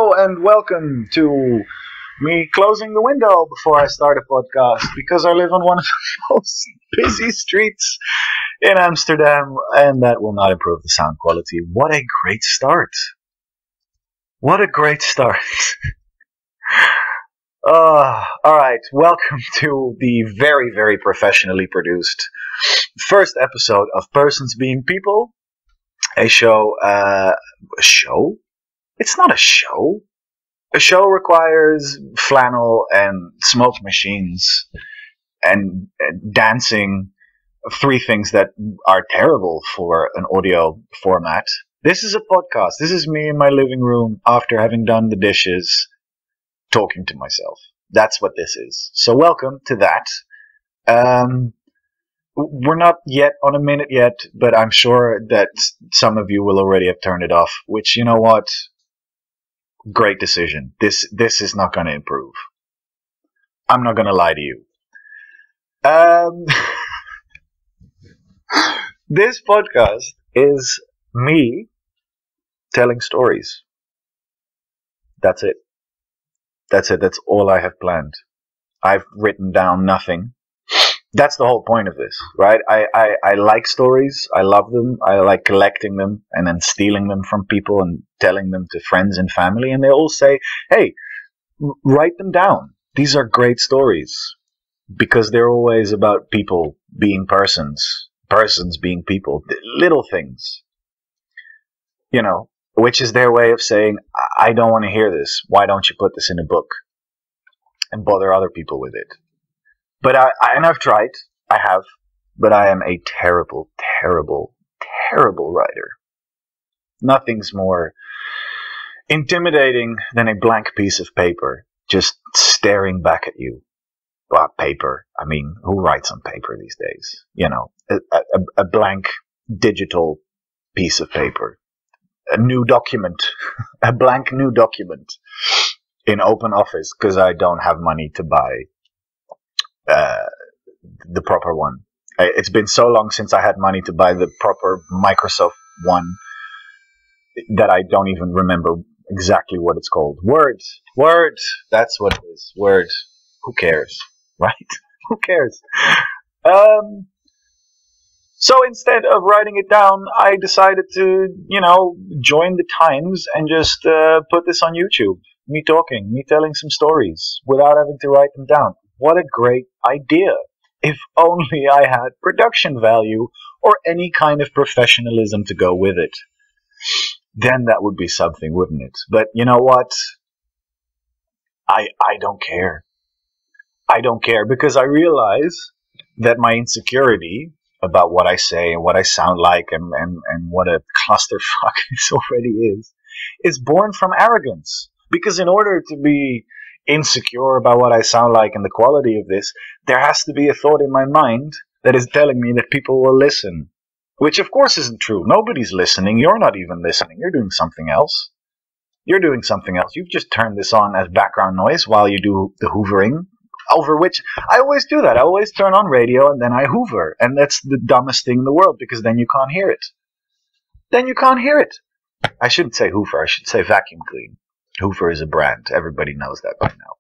Hello and welcome to me closing the window before I start a podcast because I live on one of the most busy streets in Amsterdam and that will not improve the sound quality. What a great start. What a great start. Alright, welcome to the very, very professionally produced first episode of Persons Being People. A show, It's not a show. A show requires flannel and smoke machines and dancing, three things that are terrible for an audio format. This is a podcast. This is me in my living room after having done the dishes, talking to myself. That's what this is. So welcome to that. We're not yet on a minute yet, but I'm sure that some of you will already have turned it off, which, you know what? Great decision. This is not going to improve. I'm not going to lie to you. This podcast is me telling stories. That's it. That's all I have planned. I've written down nothing. That's the whole point of this, right? I like stories. I love them. I like collecting them and then stealing them from people and telling them to friends and family. And they all say, hey, write them down. These are great stories because they're always about people being persons, persons being people, little things, which is their way of saying, I don't want to hear this. Why don't you put this in a book and bother other people with it? But I've tried. I have. But I am a terrible, terrible, terrible writer. Nothing's more intimidating than a blank piece of paper just staring back at you. Well, paper. I mean, who writes on paper these days? A blank digital piece of paper. A new document. A blank new document in open office because I don't have money to buy the proper one. It's been so long since I had money to buy the proper Microsoft one that I don't even remember exactly what it's called. Word. That's what it is. Word. Who cares, right? Who cares? So instead of writing it down, I decided to, join the times and just put this on YouTube. Me talking, me telling some stories without having to write them down. What a great idea. If only I had production value or any kind of professionalism to go with it. Then that would be something, wouldn't it? But you know what? I don't care. I don't care because I realize that my insecurity about what I say and what I sound like and what a clusterfuck this already is born from arrogance. Because in order to be insecure about what I sound like and the quality of this, there has to be a thought in my mind that is telling me that people will listen. Which of course isn't true. Nobody's listening. You're not even listening. You're doing something else. You've just turned this on as background noise while you do the hoovering. Over which, I always do that. I always turn on radio and then I hoover. And that's the dumbest thing in the world because then you can't hear it. I shouldn't say hoover. I should say vacuum clean. Hoover is a brand. Everybody knows that by now.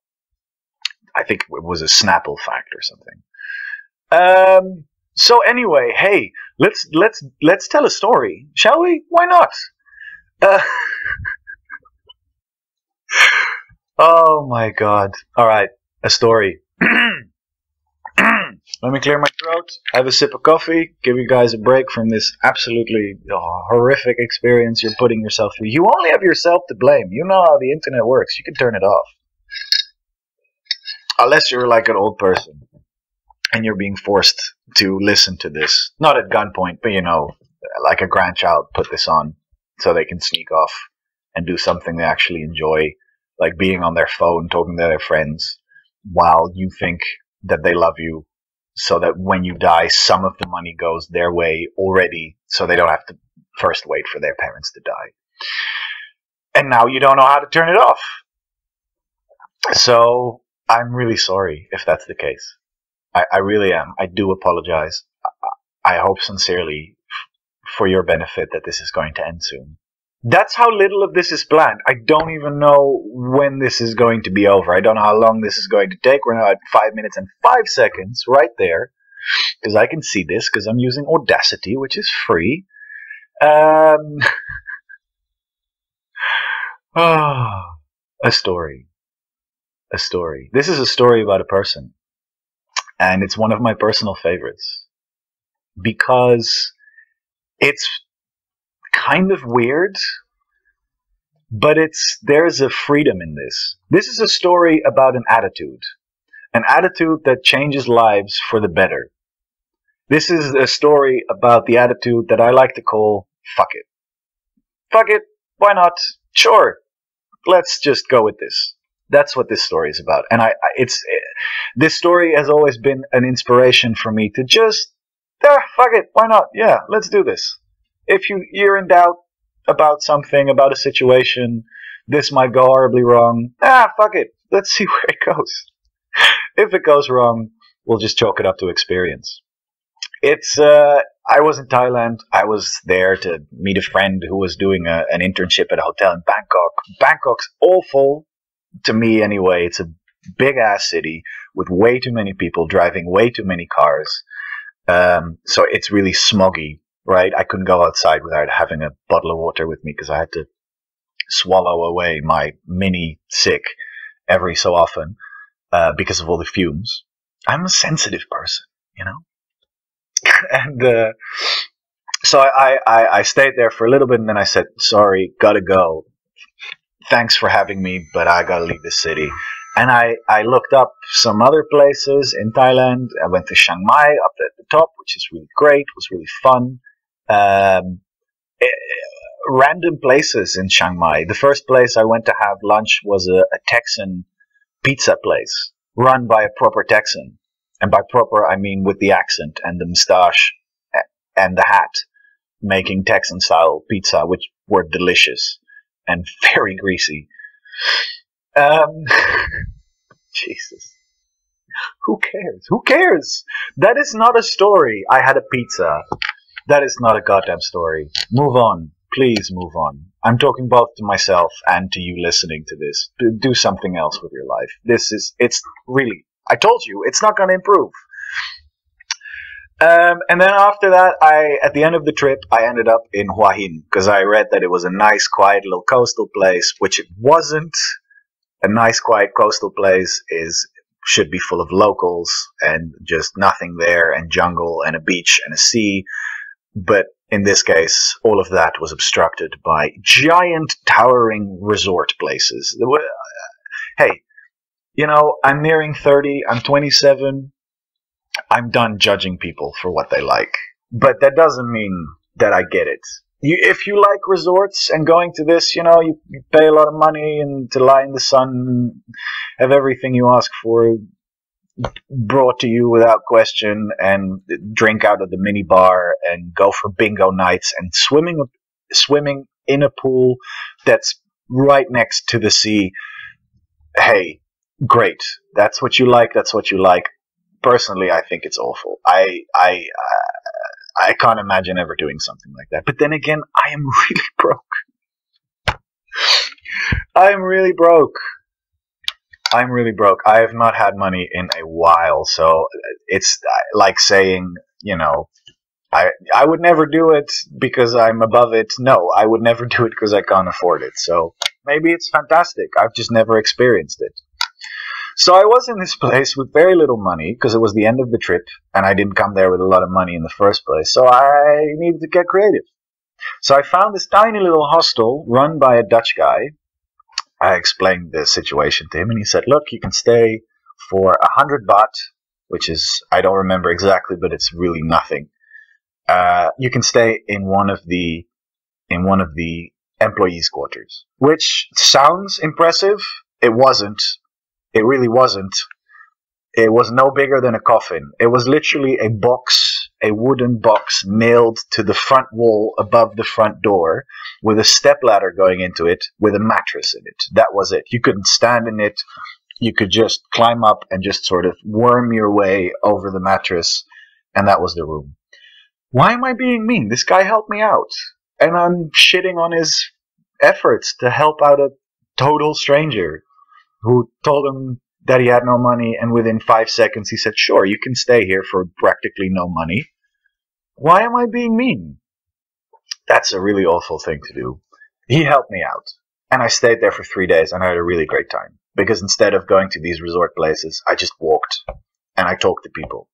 I think it was a Snapple fact or something. So anyway, hey, let's tell a story, shall we? Why not? Oh my God! All right, a story. Let me clear my throat, have a sip of coffee, give you guys a break from this absolutely horrific experience you're putting yourself through. You only have yourself to blame. You know how the internet works. You can turn it off. Unless you're like an old person and you're being forced to listen to this. Not at gunpoint, but like a grandchild put this on so they can sneak off and do something they actually enjoy, like being on their phone, talking to their friends, while you think that they love you. So that when you die, some of the money goes their way already, so they don't have to first wait for their parents to die. And now you don't know how to turn it off. So I'm really sorry if that's the case. I really am. I do apologize. I hope sincerely for your benefit that this is going to end soon. That's how little of this is planned. I don't even know when this is going to be over. I don't know how long this is going to take. We're now at 5 minutes and 5 seconds right there, because I can see this because I'm using Audacity, which is free. A story. A story. This is a story about a person. And it's one of my personal favorites. Because it's kind of weird, but there's a freedom in this. This is a story about an attitude that changes lives for the better. This is a story about the attitude that I like to call fuck it. Fuck it, why not? Sure, let's just go with this. That's what this story is about. And this story has always been an inspiration for me to just, fuck it, why not? Yeah, let's do this. If you're in doubt about something, about a situation, this might go horribly wrong. Fuck it, let's see where it goes. If it goes wrong, we'll just chalk it up to experience. I was in Thailand. I was there to meet a friend who was doing an internship at a hotel in Bangkok. Bangkok's awful, to me anyway. It's a big-ass city with way too many people driving way too many cars. So it's really smoggy, right? I couldn't go outside without having a bottle of water with me because I had to swallow away my mini sick every so often because of all the fumes. I'm a sensitive person, you know? And so I stayed there for a little bit, and then I said, sorry, gotta go. Thanks for having me, but I gotta leave the city. And I looked up some other places in Thailand. I went to Chiang Mai up at the top, which is really great, was really fun. Random places in Chiang Mai. The first place I went to have lunch was a Texan pizza place run by a proper Texan. And by proper, I mean with the accent and the moustache and the hat, making Texan-style pizza, which were delicious and very greasy. Jesus. Who cares? Who cares? That is not a story. I had a pizza. That is not a goddamn story. Move on. Please move on. I'm talking both to myself and to you listening to this. Do something else with your life. It's really... I told you, it's not going to improve. And then after that, at the end of the trip, I ended up in Hua Hin, because I read that it was a nice, quiet little coastal place, which it wasn't. A nice, quiet coastal place should be full of locals, and just nothing there, and jungle, and a beach, and a sea. But in this case, all of that was obstructed by giant, towering resort places. Hey, you know, I'm nearing 30, I'm 27, I'm done judging people for what they like. But that doesn't mean that I get it. If you like resorts and going to this, you know, you pay a lot of money and to lie in the sun, have everything you ask for brought to you without question, and drink out of the mini bar and go for bingo nights and swimming in a pool that's right next to the sea. Hey, great. That's what you like. That's what you like. Personally, I think it's awful. I can't imagine ever doing something like that. But then again, I am really broke. I'm really broke. I have not had money in a while, so it's like saying, you know, I would never do it because I'm above it. No, I would never do it because I can't afford it. So maybe it's fantastic. I've just never experienced it. So I was in this place with very little money because it was the end of the trip and I didn't come there with a lot of money in the first place. So I needed to get creative. So I found this tiny little hostel run by a Dutch guy. I explained the situation to him and he said, look, you can stay for 100 baht, which is, I don't remember exactly, but it's really nothing. You can stay in one of the employees' quarters, which sounds impressive. It wasn't. It really wasn't. It was no bigger than a coffin. It was literally a box, a wooden box nailed to the front wall above the front door with a stepladder going into it with a mattress in it. That was it. You couldn't stand in it. You could just climb up and just sort of worm your way over the mattress, and that was the room. Why am I being mean? This guy helped me out, and I'm shitting on his efforts to help out a total stranger who told him that he had no money, and within 5 seconds he said, sure, you can stay here for practically no money. Why am I being mean? That's a really awful thing to do. He helped me out, and I stayed there for 3 days, and I had a really great time. Because instead of going to these resort places, I just walked, and I talked to people.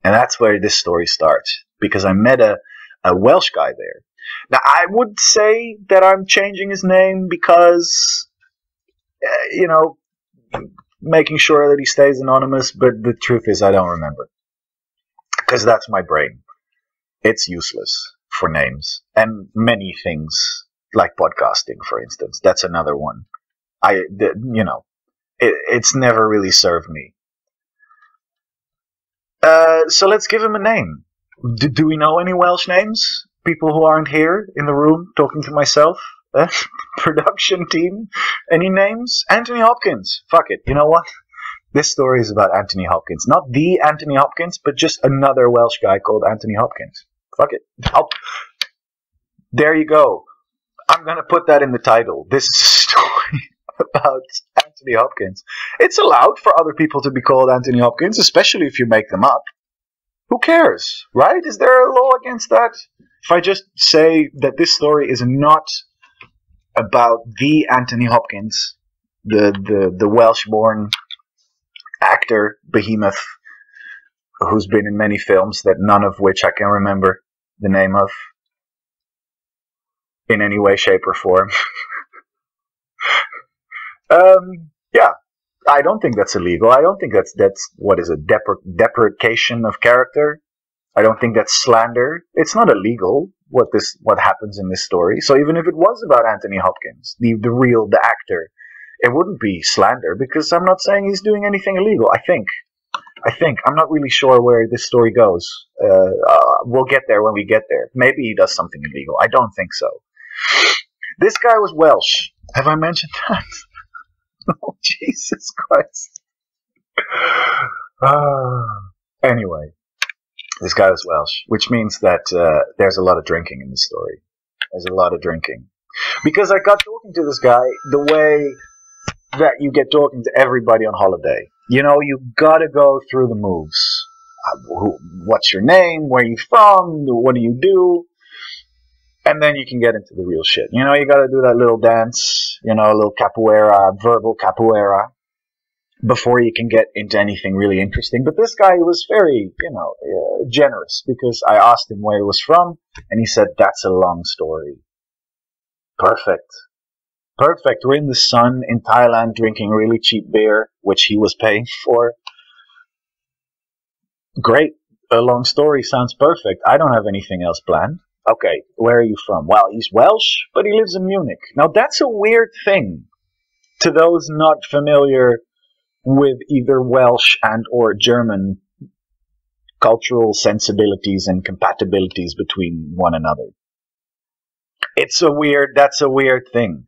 And that's where this story starts, because I met a Welsh guy there. Now, I would say that I'm changing his name because, making sure that he stays anonymous, but the truth is I don't remember. Because that's my brain. It's useless for names. And many things, like podcasting, for instance. That's another one. It's never really served me. So let's give him a name. Do we know any Welsh names? People who aren't here in the room talking to myself? Production team? Any names? Anthony Hopkins. Fuck it. You know what? This story is about Anthony Hopkins. Not the Anthony Hopkins, but just another Welsh guy called Anthony Hopkins. Fuck it. There you go. I'm going to put that in the title. This is a story about Anthony Hopkins. It's allowed for other people to be called Anthony Hopkins, especially if you make them up. Who cares, right? Is there a law against that? If I just say that this story is not about the Anthony Hopkins, the Welsh-born actor, behemoth, who's been in many films, that none of which I can remember the name of in any way, shape, or form. Yeah, I don't think that's illegal. I don't think that's what is a deprecation of character. I don't think that's slander. It's not illegal what happens in this story. So even if it was about Anthony Hopkins, the actor, it wouldn't be slander, because I'm not saying he's doing anything illegal. I think I'm not really sure where this story goes. We'll get there when we get there. Maybe he does something illegal. I don't think so. This guy was Welsh. Have I mentioned that? Oh, Jesus Christ. Anyway, this guy was Welsh, which means that there's a lot of drinking in this story. There's a lot of drinking. Because I got talking to this guy the way that you get talking to everybody on holiday. You gotta go through the moves. What's your name? Where are you from? What do you do? And then you can get into the real shit. You gotta do that little dance, a little capoeira, verbal capoeira, before you can get into anything really interesting. But this guy was very, generous, because I asked him where he was from, and he said, that's a long story. Perfect. We're in the sun in Thailand drinking really cheap beer, which he was paying for. Great. A long story sounds perfect. I don't have anything else planned. Okay, where are you from? Well, he's Welsh, but he lives in Munich. Now, that's a weird thing to those not familiar with either Welsh and or German cultural sensibilities and compatibilities between one another. That's a weird thing.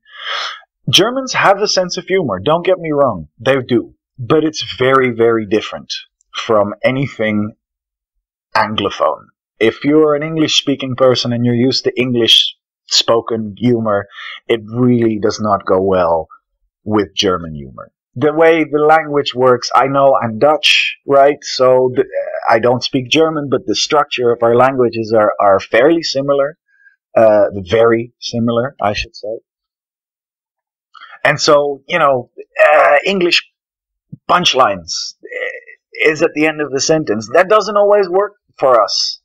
Germans have a sense of humor, don't get me wrong, they do. But it's very, very different from anything Anglophone. If you're an English-speaking person and you're used to English-spoken humor, it really does not go well with German humor. The way the language works, I know I'm Dutch, right? So I don't speak German, but the structure of our languages are fairly similar. Very similar, I should say. And so, English punchlines is at the end of the sentence. That doesn't always work for us.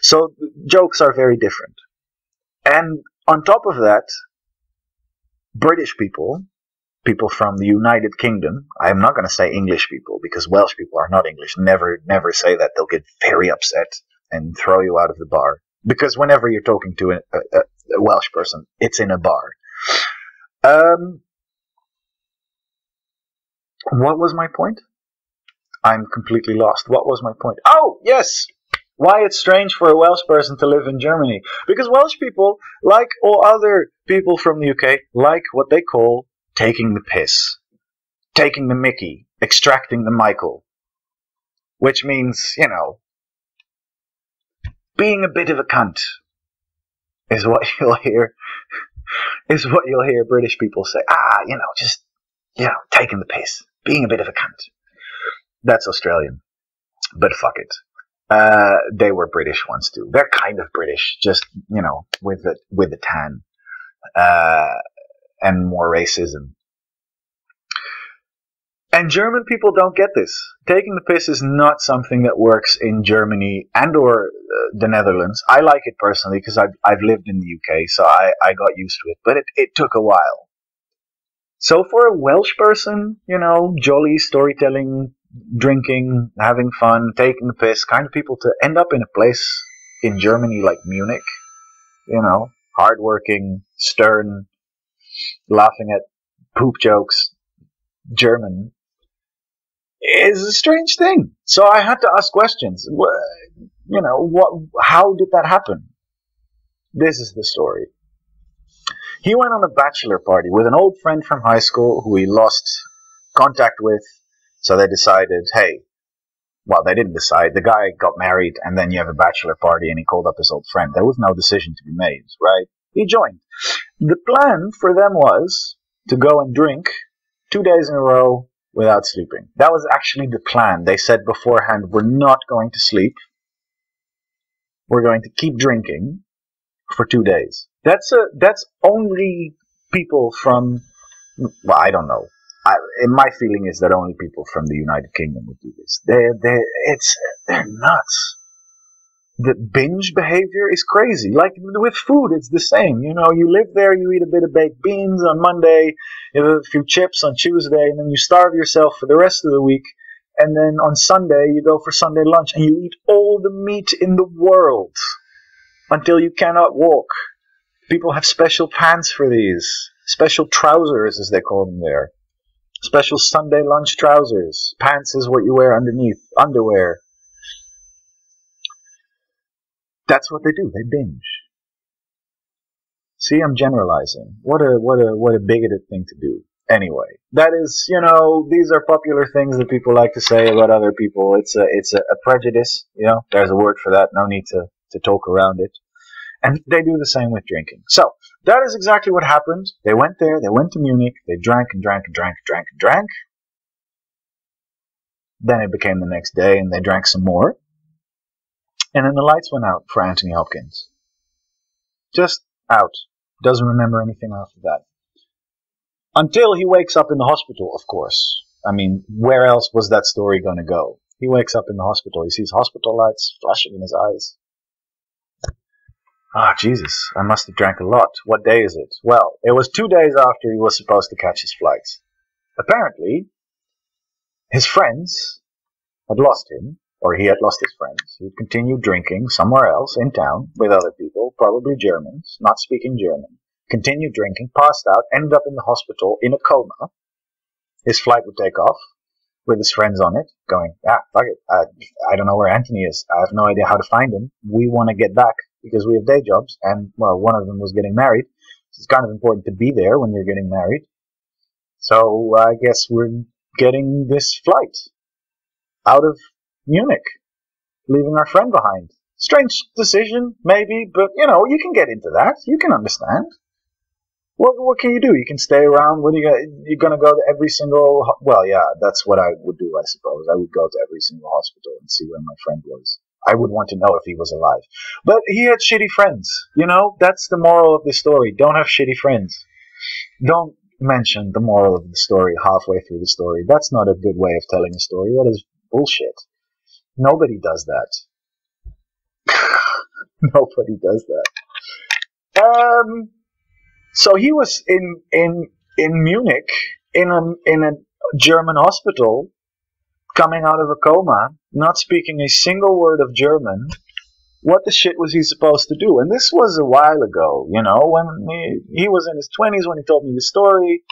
So jokes are very different. And on top of that, British people from the United Kingdom, I'm not going to say English people, because Welsh people are not English. Never say that. They'll get very upset and throw you out of the bar. Because whenever you're talking to a Welsh person, it's in a bar. What was my point? I'm completely lost. What was my point? Oh, yes! Why it's strange for a Welsh person to live in Germany. Because Welsh people, like all other people from the UK, like what they call taking the piss. Taking the mickey. Extracting the Michael. Which means, being a bit of a cunt is what you'll hear is what you'll hear British people say. Just, taking the piss, being a bit of a cunt. That's Australian, but fuck it. They were British once too. They're kind of British, just, with the tan, and more racism. And German people don't get this. Taking the piss is not something that works in Germany and or the Netherlands. I like it personally because I've lived in the UK, so I got used to it. But it took a while. So for a Welsh person, jolly storytelling, drinking, having fun, taking the piss, kind of people to end up in a place in Germany like Munich, hardworking, stern, laughing at poop jokes, German, is a strange thing. So I had to ask questions. How did that happen? This is the story. He went on a bachelor party with an old friend from high school who he lost contact with. So they decided, hey, well, they didn't decide. The guy got married, and then you have a bachelor party, and he called up his old friend. There was no decision to be made, right? He joined. The plan for them was to go and drink 2 days in a row without sleeping. That was actually the plan. They said beforehand, we're not going to sleep. We're going to keep drinking for 2 days. That's only people from, well, I don't know. My feeling is that only people from the United Kingdom would do this. They're nuts. The binge behavior is crazy. Like with food, it's the same. You live there, you eat a bit of baked beans on Monday, you have a few chips on Tuesday, and then you starve yourself for the rest of the week. And then on Sunday, you go for Sunday lunch, and you eat all the meat in the world until you cannot walk. People have special pants for these. Special trousers, as they call them there. Special Sunday lunch trousers. Pants is what you wear underneath. Underwear. That's what they do. They binge. See, I'm generalizing. What a bigoted thing to do. Anyway, that is, these are popular things that people like to say about other people. It's a prejudice. There's a word for that. No need to talk around it. And they do the same with drinking. So, that is exactly what happened. They went there, they went to Munich, they drank and drank and drank and drank and drank. Then it became the next day and they drank some more. And then the lights went out for Anthony Hopkins. Just out. Doesn't remember anything after that. Until he wakes up in the hospital, of course. I mean, where else was that story going to go? He wakes up in the hospital, he sees hospital lights flashing in his eyes. Ah, Jesus, I must have drank a lot. What day is it? Well, it was 2 days after he was supposed to catch his flight. Apparently, his friends had lost him, or he had lost his friends. He continued drinking somewhere else in town with other people, probably Germans, not speaking German. Continued drinking, passed out, ended up in the hospital in a coma. His flight would take off with his friends on it, going, fuck it, I don't know where Anthony is. I have no idea how to find him. We want to get back because we have day jobs, and, well, one of them was getting married. So it's kind of important to be there when you're getting married. So I guess we're getting this flight out of Munich, leaving our friend behind. Strange decision, maybe, but, you can get into that. You can understand. What can you do? You can stay around. You're going to go to every single... Well, yeah, that's what I would do, I suppose. I would go to every single hospital and see where my friend was. I would want to know if he was alive. But he had shitty friends. That's the moral of the story. Don't have shitty friends. Don't mention the moral of the story halfway through the story. That's not a good way of telling a story. That is bullshit. Nobody does that. Nobody does that. So he was in Munich in a German hospital, coming out of a coma, not speaking a single word of German. What the shit was he supposed to do? And this was a while ago, when he was in his 20s when he told me the story.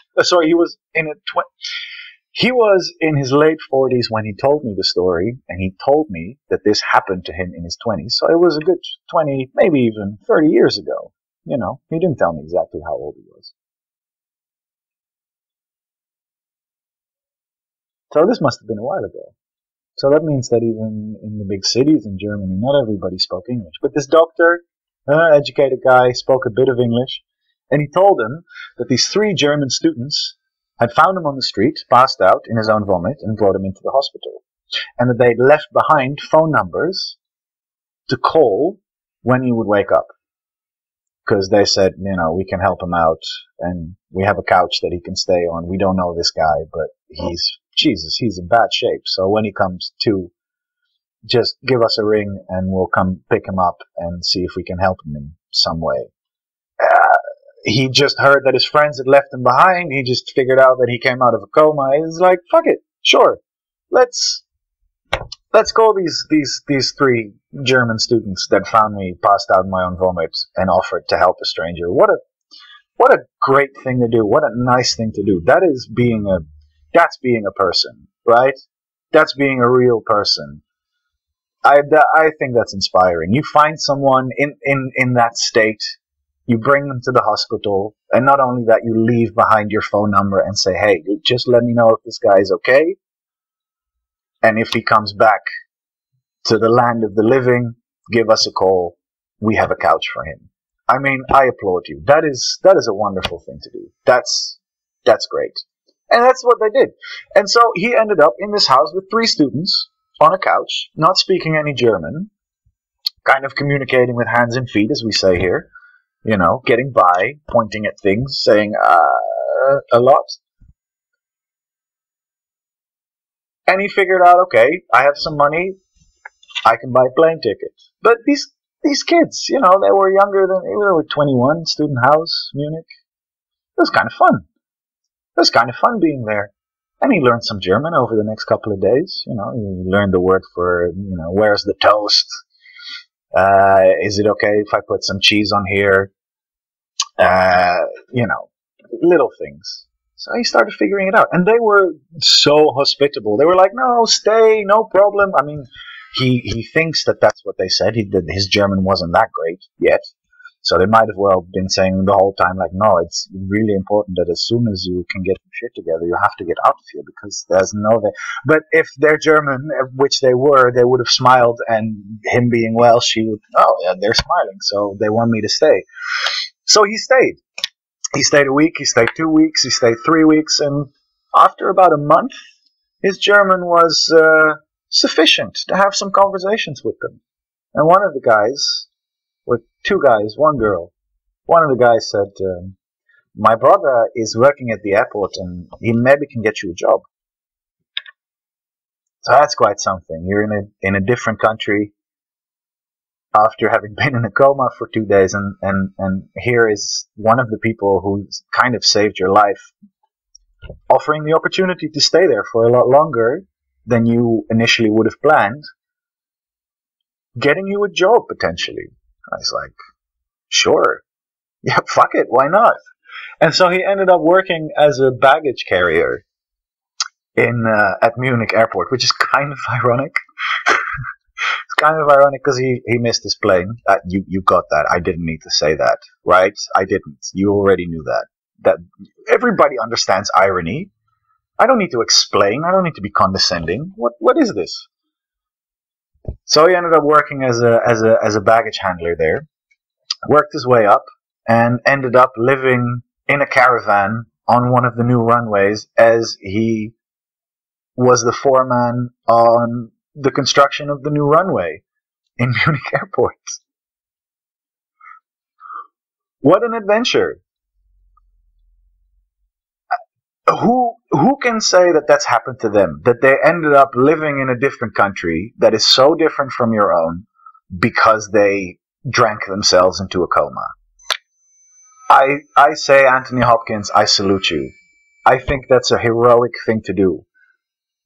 He was in his late 40s when he told me the story, and he told me that this happened to him in his 20s. So it was a good 20, maybe even 30 years ago. He didn't tell me exactly how old he was. So this must have been a while ago. So that means that even in the big cities in Germany, not everybody spoke English. But this doctor, educated guy, spoke a bit of English. And he told him that these 3 German students had found him on the street, passed out in his own vomit, and brought him into the hospital. And that they'd left behind phone numbers to call when he would wake up. Because they said, we can help him out, and we have a couch that he can stay on. We don't know this guy, but he's in bad shape. So when he comes to, just give us a ring, and we'll come pick him up and see if we can help him in some way. He just heard that his friends had left him behind. He just figured out that he came out of a coma. He's like, fuck it, sure. Let's call these 3 German students that found me passed out in my own vomit and offered to help a stranger. What a great thing to do. What a nice thing to do. That's being a person, right? That's being a real person. I think that's inspiring. You find someone in that state, you bring them to the hospital, and not only that, you leave behind your phone number and say, hey, just let me know if this guy is okay. And if he comes back to the land of the living, give us a call. We have a couch for him. I mean, I applaud you. That is a wonderful thing to do. That's great. And that's what they did. And so he ended up in this house with 3 students on a couch, not speaking any German, kind of communicating with hands and feet, as we say here. Getting by, pointing at things, saying a lot. And he figured out, okay, I have some money, I can buy a plane ticket. But these kids, they were younger than, they were 21, student house, Munich. It was kind of fun. It was kind of fun being there. And he learned some German over the next couple of days. He learned the word for, where's the toast? Is it okay if I put some cheese on here? Little things. So he started figuring it out. And they were so hospitable. They were like, no, stay, no problem. I mean, he thinks that that's what they said. His German wasn't that great yet. So they might have well been saying the whole time, like, no, it's really important that as soon as you can get your shit together, you have to get out of here because there's no way. But if they're German, which they were, they would have smiled, and him being Welsh, she would, oh, yeah, they're smiling, so they want me to stay. So he stayed. He stayed a week, he stayed 2 weeks, he stayed 3 weeks, and after about a month, his German was sufficient to have some conversations with them. And one of the guys, or 2 guys, 1 girl, one of the guys said, my brother is working at the airport and he maybe can get you a job. So that's quite something. You're in a different country after having been in a coma for 2 days, and here is one of the people who's kind of saved your life offering the opportunity to stay there for a lot longer than you initially would have planned, getting you a job potentially. I was like, sure, yeah, fuck it, why not? And so he ended up working as a baggage carrier at Munich airport, which is kind of ironic. It's kind of ironic because he missed his plane. You got that. I didn't need to say that, right? I didn't. You already knew that. That everybody understands irony. I don't need to explain. I don't need to be condescending. What is this? So he ended up working as a baggage handler there. Worked his way up and ended up living in a caravan on one of the new runways as he was the foreman on the construction of the new runway in Munich airport. What an adventure. Who can say that that's happened to them? That they ended up living in a different country that is so different from your own because they drank themselves into a coma. I say, Anthony Hopkins, I salute you. I think that's a heroic thing to do.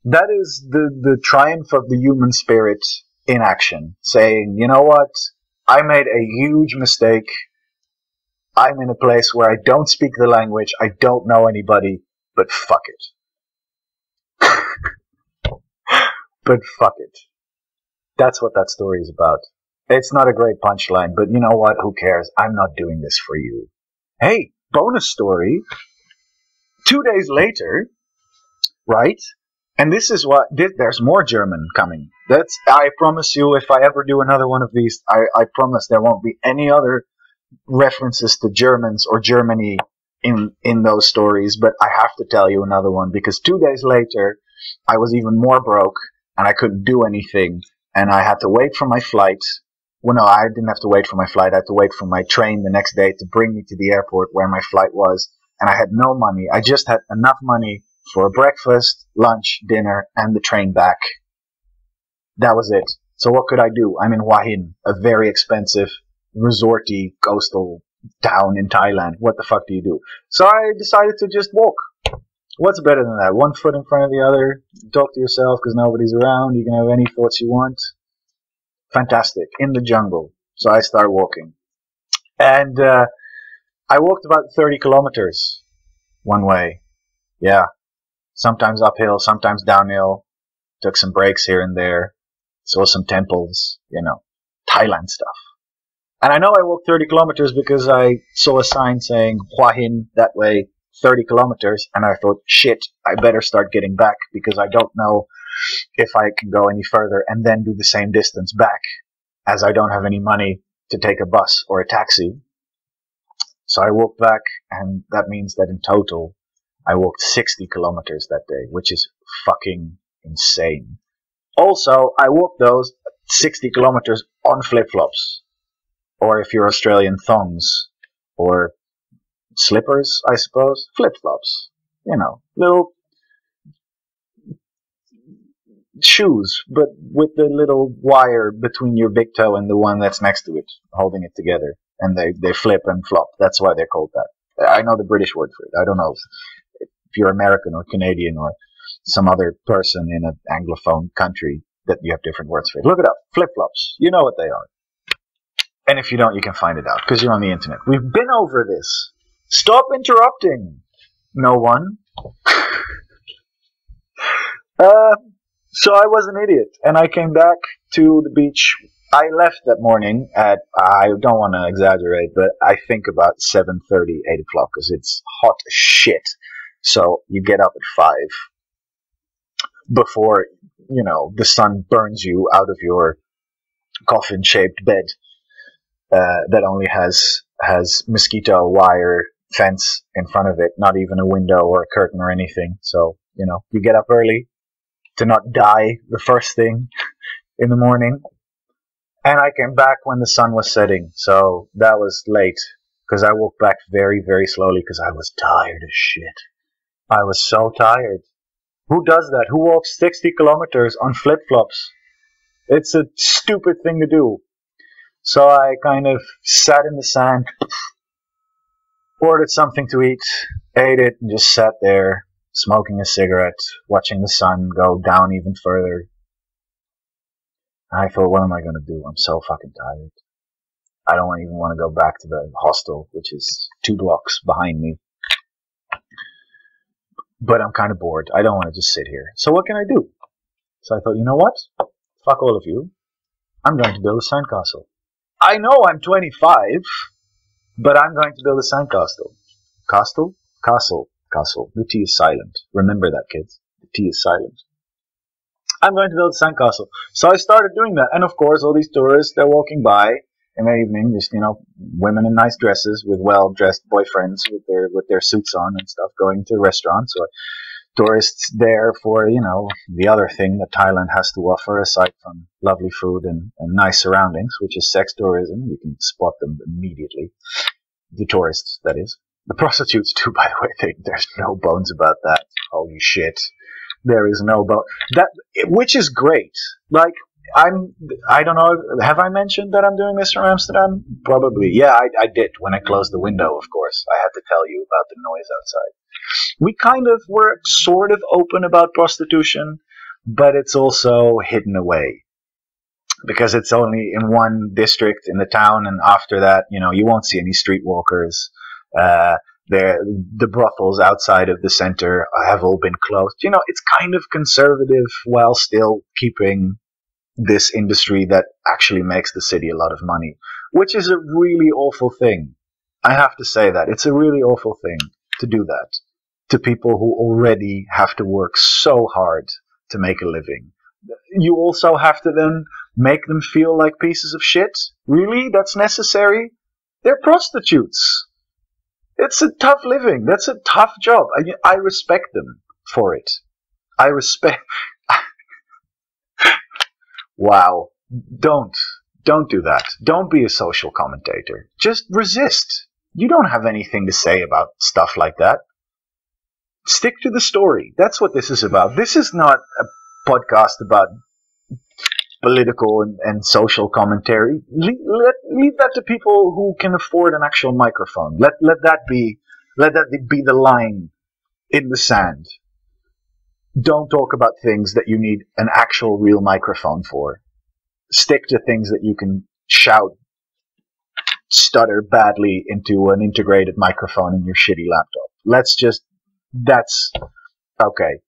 That is the triumph of the human spirit in action. Saying, you know what? I made a huge mistake. I'm in a place where I don't speak the language. I don't know anybody. But fuck it. But fuck it. That's what that story is about. It's not a great punchline, but you know what? Who cares? I'm not doing this for you. Hey, bonus story. 2 days later, right? And this is what, there's more German coming. I promise you, if I ever do another one of these, I promise there won't be any other references to Germans or Germany in those stories, but I have to tell you another one because 2 days later I was even more broke and I couldn't do anything and I had to wait for my flight. Well, no, I didn't have to wait for my flight. I had to wait for my train the next day to bring me to the airport where my flight was, and I had no money. I just had enough money for breakfast, lunch, dinner, and the train back. That was it. So what could I do? I'm in Hua Hin, a very expensive, resorty, coastal town in Thailand. What the fuck do you do? So I decided to just walk. What's better than that? One foot in front of the other, talk to yourself because nobody's around, you can have any thoughts you want. Fantastic. In the jungle. So I start walking. And I walked about 30 kilometers one way. Yeah. Sometimes uphill, sometimes downhill. Took some breaks here and there. Saw some temples, Thailand stuff. And I know I walked 30 kilometers because I saw a sign saying Hua Hin that way, 30 kilometers. And I thought, shit, I better start getting back because I don't know if I can go any further and then do the same distance back, as I don't have any money to take a bus or a taxi. So I walked back, and that means that in total I walked 60 kilometers that day, which is fucking insane. Also, I walked those 60 kilometers on flip-flops, or if you're Australian, thongs, or slippers, I suppose, flip-flops, little shoes, but with the little wire between your big toe and the one that's next to it, holding it together. And they flip and flop. That's why they're called that. I know the British word for it. I don't know if you're American or Canadian or some other person in an Anglophone country that you have different words for it. Look it up. Flip-flops. You know what they are. And if you don't, you can find it out because you're on the internet. We've been over this. Stop interrupting. No one. So I was an idiot, and I came back to the beach. I left that morning at, I don't want to exaggerate, but I think about 7:30, 8 o'clock, because it's hot as shit. So you get up at 5 before, the sun burns you out of your coffin-shaped bed that only has mosquito wire fence in front of it, not even a window or a curtain or anything. So, you get up early to not die the first thing in the morning. And I came back when the sun was setting, so that was late, because I walked back very, very slowly, because I was tired as shit. I was so tired. Who does that? Who walks 60 kilometers on flip-flops? It's a stupid thing to do. So I kind of sat in the sand, ordered something to eat, ate it, and just sat there, smoking a cigarette, watching the sun go down even further. I thought, what am I going to do? I'm so fucking tired. I don't even want to go back to the hostel, which is 2 blocks behind me. But I'm kind of bored. I don't want to just sit here. So what can I do? So I thought, you know what? Fuck all of you. I'm going to build a sandcastle. I know I'm 25, but I'm going to build a sandcastle. Castle? Castle. Castle. The T is silent. Remember that, kids. The T is silent. I'm going to build a sandcastle. So I started doing that. And of course, all these tourists, they're walking by in the evening, just, women in nice dresses with well-dressed boyfriends with their suits on and stuff, going to restaurants, or tourists there for, the other thing that Thailand has to offer aside from lovely food and nice surroundings, which is sex tourism. You can spot them immediately. The tourists, that is. The prostitutes too, by the way. There's no bones about that. Holy shit. There is no bone. Which is great. Like, I don't know, have I mentioned that I'm doing this from Amsterdam? Probably. Yeah, I did when I closed the window, of course. I had to tell you about the noise outside. We kind of were sort of open about prostitution, but it's also hidden away. Because it's only in one district in the town, and after that, you won't see any streetwalkers. The brothels outside of the center have all been closed. It's kind of conservative while still keeping this industry that actually makes the city a lot of money, which is a really awful thing. I have to say that. It's a really awful thing to do that to people who already have to work so hard to make a living. You also have to then make them feel like pieces of shit? Really? That's necessary? They're prostitutes. It's a tough living. That's a tough job. I respect them for it. I respect. Wow. Don't do that. Don't be a social commentator. Just resist. You don't have anything to say about stuff like that. Stick to the story. That's what this is about. This is not a podcast about political and social commentary. Leave that to people who can afford an actual microphone. Let that be the line in the sand. Don't talk about things that you need an actual real microphone for. Stick to things that you can stutter badly into an integrated microphone in your shitty laptop. That's okay.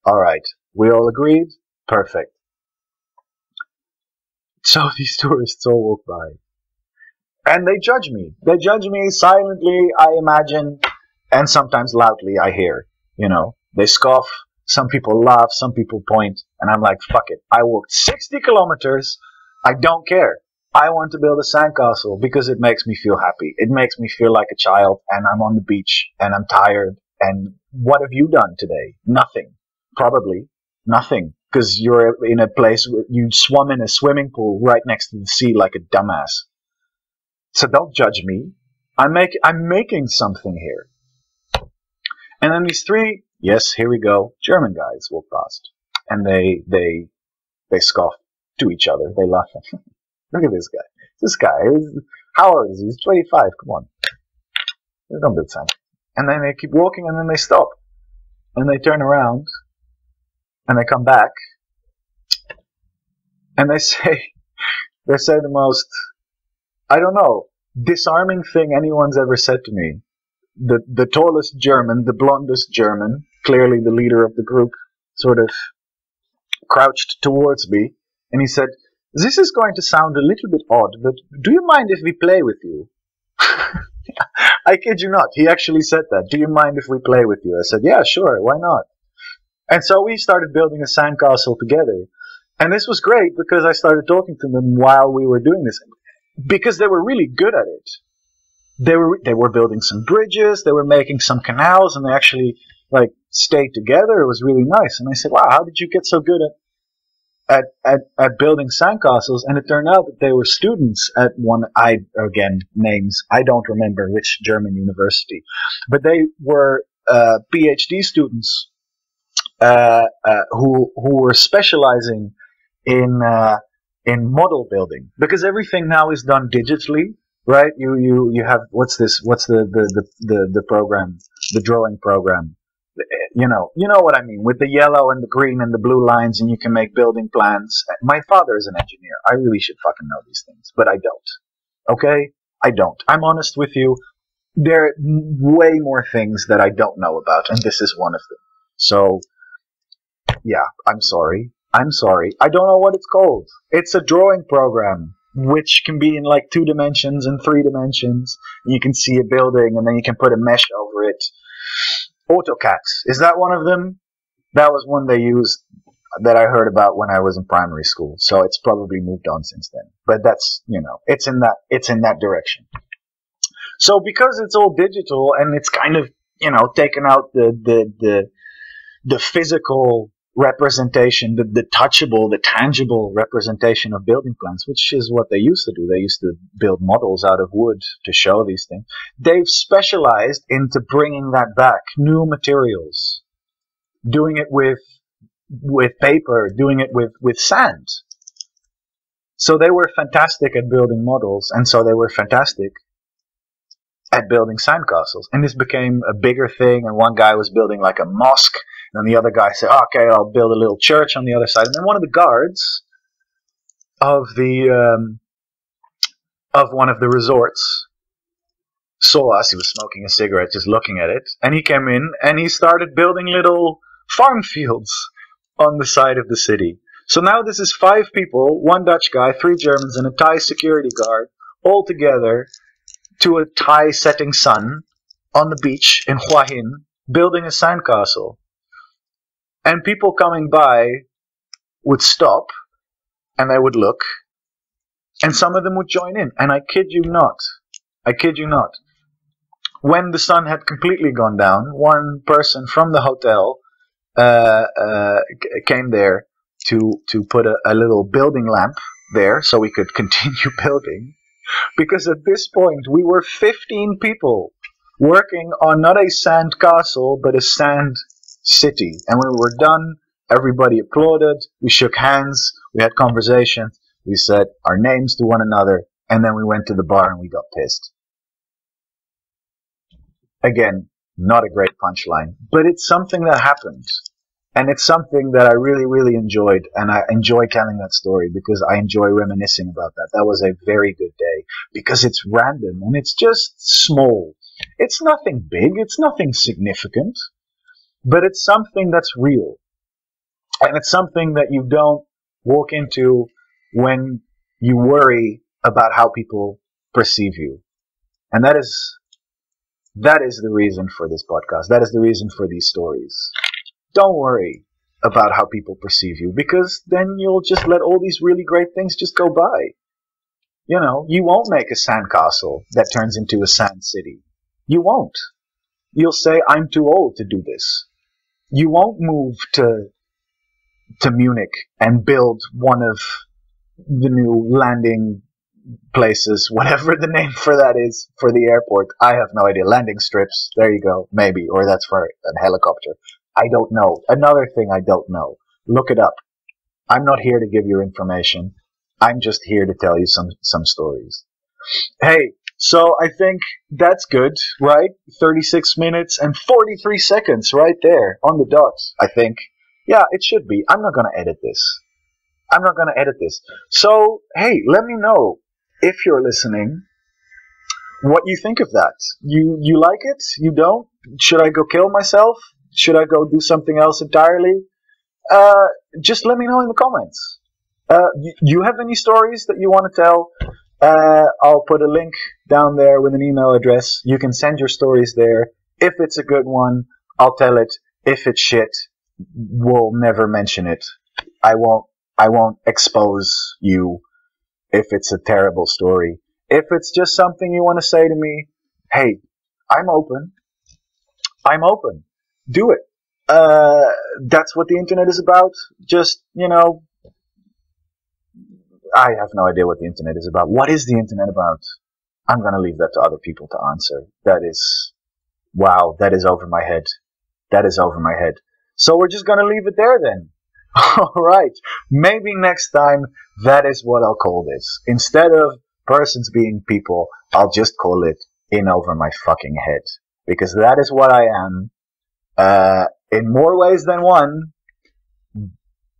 All right. We all agreed? Perfect. So these tourists all walk by. And they judge me. They judge me silently, I imagine, and sometimes loudly, I hear. They scoff. Some people laugh. Some people point. And I'm like, fuck it. I walked 60 kilometers. I don't care. I want to build a sandcastle because it makes me feel happy. It makes me feel like a child, and I'm on the beach, and I'm tired. And what have you done today? Nothing. Probably nothing. Because you're in a place where you swum in a swimming pool right next to the sea like a dumbass. So don't judge me. I'm making something here. And then these three, yes, here we go, German guys walk past. And they scoff to each other. They laugh. Look at this guy. This guy, how old is he? He's 25. Come on. Don't build something. And then they keep walking, and then they stop. And they turn around. And they come back, and they say the most, I don't know, disarming thing anyone's ever said to me. The tallest German, the blondest German, clearly the leader of the group, sort of crouched towards me, and he said, "This is going to sound a little bit odd, but do you mind if we play with you?" I kid you not, he actually said that. "Do you mind if we play with you?" I said, "Yeah, sure, why not?" And so we started building a sandcastle together. And this was great because I started talking to them while we were doing this. Because they were really good at it. They were building some bridges, they were making some canals, and they actually stayed together. It was really nice. And I said, "Wow, how did you get so good at building sandcastles?" And it turned out that they were students at names, I don't remember which German university. But they were PhD students. Who were specializing in model building, because everything now is done digitally, right? You have what's the program, the drawing program, you know what I mean, with the yellow and the green and the blue lines, and you can make building plans. My father is an engineer. I really should fucking know these things, but I don't. Okay, I don't. I'm honest with you. There are way more things that I don't know about, and this is one of them. So. Yeah, I'm sorry. I don't know what it's called. It's a drawing program, which can be in 2 dimensions and 3 dimensions. You can see a building, and then you can put a mesh over it. AutoCAD, is that one of them? That was one they used that I heard about when I was in primary school. So it's probably moved on since then. But that's, it's in that direction. So because it's all digital and it's kind of, taken out the physical representation, the touchable, the tangible representation of building plans, which is what they used to do. They used to build models out of wood to show these things. They've specialized into bringing that back, new materials, doing it with paper, doing it with sand. So they were fantastic at building models, and so they were fantastic at building sandcastles. And this became a bigger thing, and one guy was building a mosque, and the other guy said, "Okay, I'll build a little church on the other side." And then one of the guards of one of the resorts saw us. He was smoking a cigarette, just looking at it, and he came in and he started building little farm fields on the side of the city. So now this is 5 people, 1 Dutch guy, 3 Germans, and a Thai security guard, all together to a Thai setting sun on the beach in Hua Hin, building a sandcastle. And people coming by would stop, and they would look, and some of them would join in. And I kid you not, I kid you not. When the sun had completely gone down, one person from the hotel came there to put a little building lamp there so we could continue building. Because at this point we were 15 people working on not a sand castle but a sand city. And when we were done, everybody applauded, we shook hands, we had conversations, we said our names to one another, and then we went to the bar and we got pissed. Again, not a great punchline, but it's something that happened. And it's something that I really, really enjoyed, and I enjoy telling that story because I enjoy reminiscing about that. That was a very good day because it's random and it's just small. It's nothing big, it's nothing significant, but it's something that's real. And it's something that you don't walk into when you worry about how people perceive you. And that is the reason for this podcast. That is the reason for these stories. Don't worry about how people perceive you, because then you'll just let all these really great things just go by. You know, you won't make a sandcastle that turns into a sand city. You won't. You'll say, I'm too old to do this. You won't move to Munich and build one of the new landing places, whatever the name for that is, for the airport. I have no idea. Landing strips. There you go. Maybe. Or that's for a helicopter. I don't know. Another thing I don't know. Look it up. I'm not here to give you information. I'm just here to tell you some stories. Hey, so I think that's good, right? 36 minutes and 43 seconds right there on the dot, I think. Yeah, it should be. I'm not going to edit this. So, hey, let me know, if you're listening, what you think of that. You like it? You don't? Should I go kill myself? Should I go do something else entirely? Just let me know in the comments. You have any stories that you want to tell? I'll put a link down there with an email address. You can send your stories there. If it's a good one, I'll tell it. If it's shit, we'll never mention it. I won't expose you if it's a terrible story. If it's just something you want to say to me, hey, I'm open. Do it. That's what the internet is about. Just, I have no idea what the internet is about. What is the internet about? I'm going to leave that to other people to answer. That is over my head. So we're just going to leave it there then. Alright. Maybe next time that is what I'll call this. Instead of persons being people, I'll just call it in over my fucking head. Because that is what I am. In more ways than one,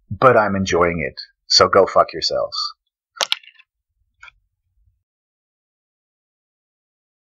but I'm enjoying it. So go fuck yourselves.